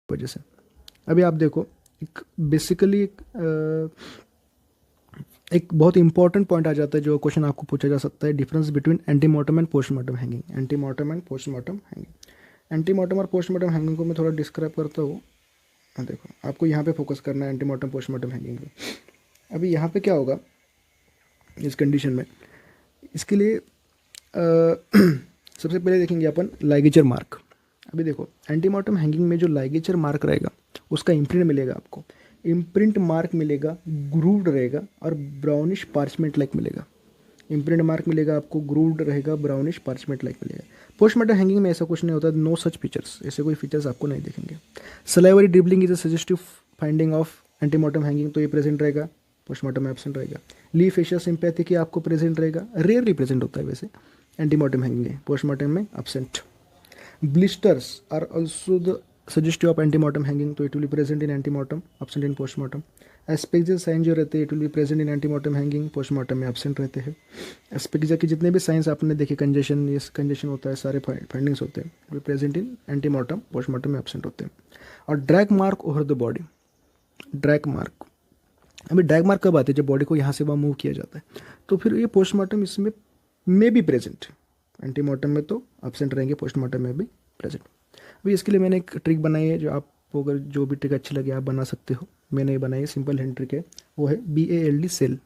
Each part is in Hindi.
वजह से। अभी आप देखो, एक बेसिकली एक बहुत इंपॉर्टेंट पॉइंट आ जाता है जो क्वेश्चन आपको पूछा जा सकता है, difference between antemortem and postmortem hanging. Antemortem and postmortem hanging, antemortem और पोस्टमार्टम हैंगिंग को मैं थोड़ा डिस्क्राइब करता हूँ। देखो, आपको यहाँ पे फोकस करना है एंटीमॉर्टम पोस्टमार्टम हैंगिंग पे। अभी यहाँ पे क्या होगा इस कंडीशन में, इसके लिए सबसे पहले देखेंगे अपन लाइगेचर मार्क। अभी देखो, एंटीमॉर्टम हैंगिंग में जो लाइगेचर मार्क रहेगा उसका इम्प्रिंट मिलेगा आपको। इम्प्रिंट मार्क मिलेगा, ग्रूव्ड रहेगा और ब्राउनिश पार्चमेंट लाइक मिलेगा। इम्प्रिंट मार्क मिलेगा आपको, ग्रूव्ड रहेगा, ब्राउनिश पार्चमेंट लाइक मिलेगा। पोस्टमार्टम हैंगिंग में ऐसा कुछ नहीं होता, नो सच फीचर्स, ऐसे कोई फीचर्स आपको नहीं दिखेंगे। Salivary dribbling is a suggestive finding of antemortem hanging, तो ये प्रेजेंट रहेगा, पोस्टमार्टम में एब्सेंट रहेगा। ली फेशियल सिंपैथी आपको प्रेजेंट रहेगा, रेयरली प्रेजेंट होता है वैसे, एंटीमॉर्टम हैंगिंग है, पोस्टमार्टम में absent. Blisters are also the suggestive of antemortem hanging, तो it will be present in antemortem, absent in postmortem. Asphyxia sign जो रहते हैं it will be present in antemortem hanging, postmortem में एब्सेंट रहते हैं। एस्पेक्सिया के जितने भी साइंस आपने देखे, कंजेशन, ये कंजेशन होता है, सारे फाइंडिंग्स होते हैं, वो प्रेजेंट इन एंटीमॉर्टम, पोस्टमार्टम में एब्सेंट होते हैं। और drag mark over the body, drag mark, अभी ड्रैग मार्क कब आते हैं, जब बॉडी को यहाँ से वहाँ मूव किया जाता है, तो फिर ये पोस्टमार्टम इसमें मे बी प्रेजेंट, एंटीमॉर्टम में तो एब्सेंट रहेंगे, पोस्टमार्टम में भी प्रेजेंट। अभी इसके लिए मैंने एक ट्रिक बनाई है, जो आपको अगर जो भी ट्रिक अच्छी लगे आप बना सकते हो। मैंने ये बनाई है, सिंपल हैंड ट्रिक है, वो है BALD cell,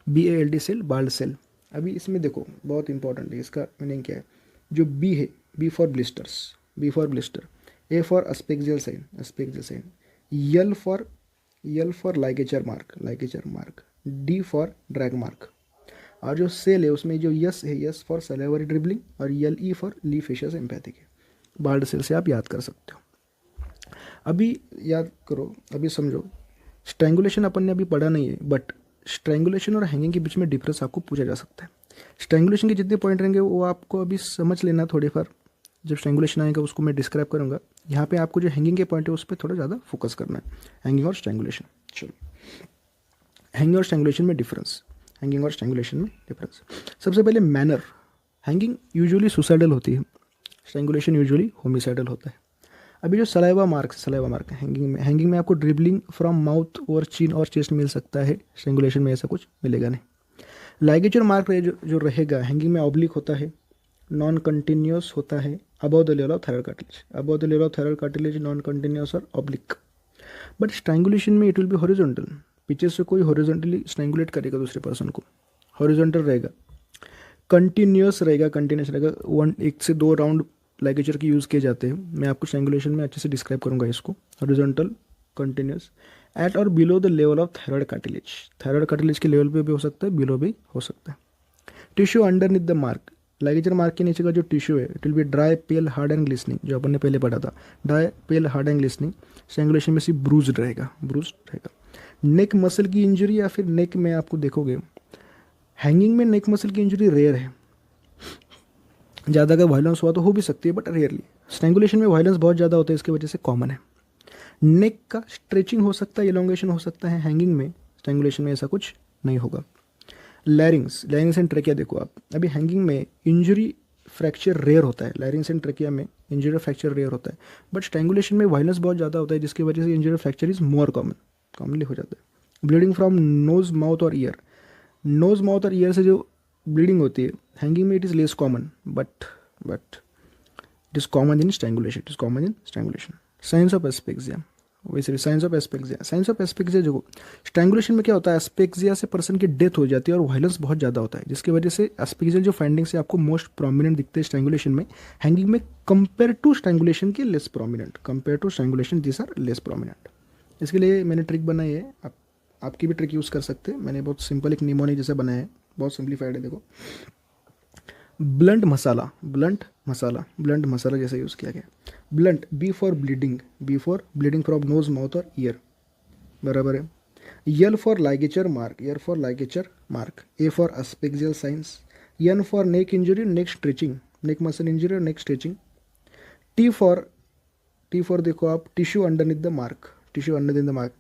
BALD cell, bald cell. अभी इसमें देखो बहुत इंपॉर्टेंट है, इसका मीनिंग क्या है। जो बी है, B for blisters, B for blister, A for asphyxial sign, asphyxial sign, L for ligature mark, ligature mark, D for drag mark. और जो सेल है उसमें जो यस है, यस फॉर सलाइवरी ड्रिबलिंग, और LE for le facial sympathetic है। बाल्ड सेल से आप याद कर सकते हो। अभी याद करो, अभी समझो, स्ट्रैंगुलेशन अपन ने अभी पढ़ा नहीं है, बट स्ट्रैंगुलेशन और हैंगिंग के बीच में डिफरेंस आपको पूछा जा सकता है। स्ट्रैंगुलेशन के जितने पॉइंट रहेंगे वो आपको अभी समझ लेना थोड़ी बार, जब स्ट्रैंगुलेशन आएगा उसको मैं डिस्क्राइब करूँगा। यहाँ पे आपको जो हैंगिंग के पॉइंट है उस पर थोड़ा ज़्यादा फोकस करना है, हैंगिंग और स्ट्रैंगुलेशन। चलो, हैंगिंग और स्ट्रैंगुलेशन में डिफरेंस, हैंगिंग और स्ट्रैंगुलेशन में डिफरेंस। सबसे पहले मैनर, हैंगिंग यूजुअली सुसाइडल होती है, स्ट्रैंगुलेशन यूजुअली होमिसाइडल होता है। अभी जो सलाइवा मार्क हैंगिंग में आपको ड्रिबलिंग फ्रॉम माउथ और चिन और चेस्ट मिल सकता है, स्ट्रैंगुलेशन में ऐसा कुछ मिलेगा नहीं। लाइगेचर मार्क जो रहेगा हैंगिंग में ऑब्लिक होता है, नॉन कंटिन्यूस होता है, above the level of thyroid cartilage, above the level of thyroid cartilage, non continuous और ऑब्लिक। बट स्ट्रैंगुलेशन में इट विल बी हॉरिजॉन्टल, पीछे से कोई हॉरिजॉन्टली स्ट्रैंगुलेट करेगा दूसरे पर्सन को, हॉरिजॉन्टल रहेगा, कंटिन्यूस रहेगा, कंटिन्यूस रहेगा। 1 से 2 राउंड लाइगेचर की यूज़ किए जाते हैं, मैं आपको स्ट्रैंगुलेशन में अच्छे से डिस्क्राइब करूंगा इसको। हॉरिजॉन्टल, कंटिन्यूस, एट और below the level of thyroid cartilage, thyroid cartilage के लेवल पे भी हो सकता है, बिलो भी हो सकता है। Tissue underneath the mark, ligature mark के नीचे का जो टिश्यू है it will be dry, pale, hard and glistening, जो अपन ने पहले पढ़ा था, dry, pale, hard and glistening. Strangulation में सिर्फ ब्रूज्ड रहेगा, ब्रूज्ड रहेगा। नेक मसल की इंजरी, या फिर नेक में आपको देखोगे हैंगिंग में नेक मसल की इंजरी रेयर है, ज़्यादा अगर वायलेंस हुआ तो हो भी सकती है, बट रेयरली। स्ट्रैंगुलेशन में वायलेंस बहुत ज़्यादा होता है, इसकी वजह से कॉमन है। नेक का स्ट्रेचिंग हो सकता है, इलोंगेशन हो सकता है हैंगिंग में, स्ट्रैंगुलेशन में ऐसा कुछ नहीं होगा। लैरिंग्स एंड ट्रेकिया देखो आप, अभी हैंगिंग में इंजरी फ्रैक्चर रेयर होता है, लैरिंग्स एंड ट्रेकिया में इंजरी फ्रैक्चर रेयर होता है, बट स्ट्रैंगुलेशन में वायलेंस बहुत ज़्यादा होता है, जिसकी वजह से injury fracture is more commonly हो जाता है। ब्लीडिंग फ्रॉम नोज, माउथ और ईयर, नोज, माउथ और ईयर से जो ब्लीडिंग होती है हैंगिंग में it is less common, but it is common in strangulation, it is common in strangulation. Signs of asphyxia, वैसे signs of asphyxia, signs of asphyxia जो स्ट्रैंगुलेशन में क्या होता है, एस्पेक्सिया से पर्सन की डेथ हो जाती है और वायलेंस बहुत ज़्यादा होता है, जिसकी वजह से एस्पेक्सिया जो फाइंडिंग्स है आपको मोस्ट प्रोमिनेंट दिखते हैं स्ट्रैंगुलेशन में, हैंगिंग में कंपेयर टू स्ट्रैंगुलेशन के less prominent, compare to strangulation this are less prominent. इसके लिए मैंने ट्रिक बनाई है, आपकी भी ट्रिक यूज़ कर सकते हैं। मैंने बहुत सिंपल एक निमोनी जैसे बनाया है, बहुत सिंप्लीफाइड है। देखो, ब्लंट मसाला जैसे यूज़ किया गया। Blunt, B for bleeding from nose, mouth और ईयर, बराबर है। L for ligature mark, A for asphyxial signs, N for neck injury, neck stretching, neck muscle injury और नेक स्ट्रेचिंग। टी फॉर देखो आप, tissue underneath the mark,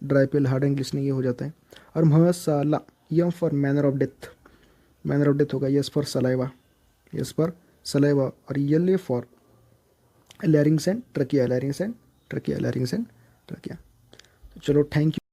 dry, pale, hard and glistening, ये हो जाता है। और मसाला, M for manner of death होगा, यस फॉर सलाइवा, और L for larynx and trachea, तो क्या, तो चलो थैंक यू।